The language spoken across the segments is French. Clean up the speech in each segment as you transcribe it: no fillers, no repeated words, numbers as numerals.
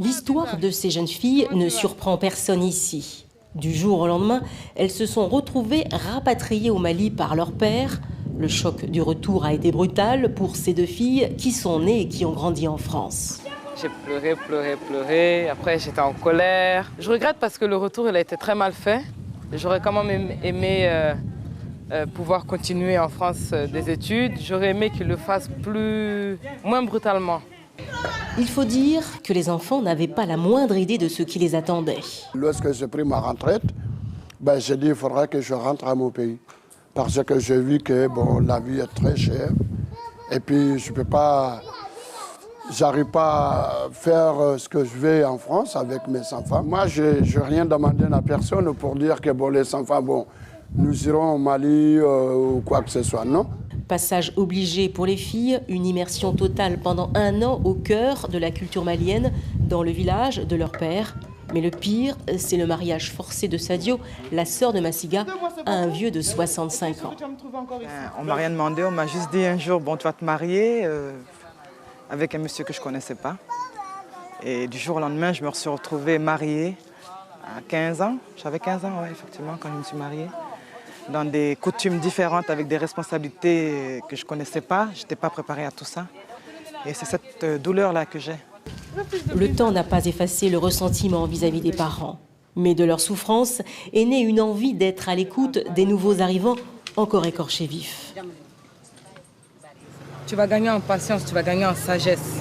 L'histoire de ces jeunes filles ne surprend personne ici. Du jour au lendemain, elles se sont retrouvées rapatriées au Mali par leur père. Le choc du retour a été brutal pour ces deux filles qui sont nées et qui ont grandi en France. J'ai pleuré, pleuré, pleuré. Après, j'étais en colère. Je regrette parce que le retour, il a été très mal fait. J'aurais quand même aimé pouvoir continuer en France des études. J'aurais aimé qu'il le fasse moins brutalement. Il faut dire que les enfants n'avaient pas la moindre idée de ce qui les attendait. Lorsque j'ai pris ma retraite, j'ai dit qu'il faudrait que je rentre à mon pays. Parce que j'ai vu que la vie est très chère. Et puis, j'arrive pas à faire ce que je veux en France avec mes enfants. Moi, je n'ai rien demandé à personne pour dire que les enfants, nous irons au Mali ou quoi que ce soit, non. Passage obligé pour les filles, une immersion totale pendant 1 an au cœur de la culture malienne, dans le village de leur père. Mais le pire, c'est le mariage forcé de Sadio, la sœur de Massiga, à un vieux de 65 ans. On m'a rien demandé, on m'a juste dit un jour, tu vas te marier avec un monsieur que je ne connaissais pas. Et du jour au lendemain, je me suis retrouvée mariée à 15 ans. J'avais 15 ans, effectivement, quand je me suis mariée. Dans des coutumes différentes, avec des responsabilités que je ne connaissais pas. Je n'étais pas préparée à tout ça. Et c'est cette douleur-là que j'ai. Le temps n'a pas effacé le ressentiment vis-à-vis des parents. Mais de leur souffrance est née une envie d'être à l'écoute des nouveaux arrivants, encore écorchés vifs. Tu vas gagner en patience, tu vas gagner en sagesse.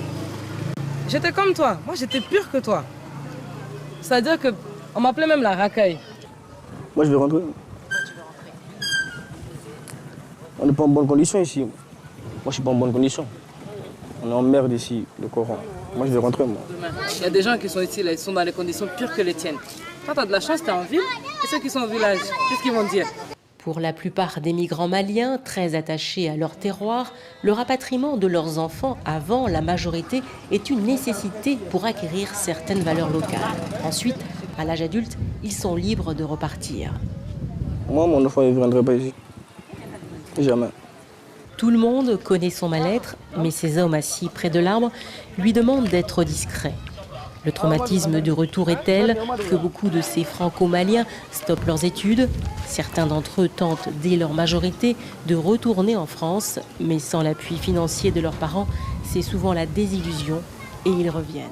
J'étais comme toi, moi j'étais pire que toi. C'est-à-dire qu'on m'appelait même la racaille. Moi je vais rentrer. On n'est pas en bonne condition ici. Moi je suis pas en bonne condition. On est en merde ici, le Coran. Moi je vais rentrer moi. Il y a des gens qui sont ici, là, ils sont dans des conditions pires que les tiennes. Toi tu as de la chance, tu es en ville. Et ceux qui sont au village, qu'est-ce qu'ils vont dire? Pour la plupart des migrants maliens, très attachés à leur terroir, le rapatriement de leurs enfants avant la majorité est une nécessité pour acquérir certaines valeurs locales. Ensuite, à l'âge adulte, ils sont libres de repartir. Moi, mon enfant, il ne viendrait pas ici. Jamais. Tout le monde connaît son mal-être, mais ces hommes assis près de l'arbre lui demandent d'être discrets. Le traumatisme du retour est tel que beaucoup de ces franco-maliens stoppent leurs études. Certains d'entre eux tentent, dès leur majorité, de retourner en France, mais sans l'appui financier de leurs parents, c'est souvent la désillusion et ils reviennent.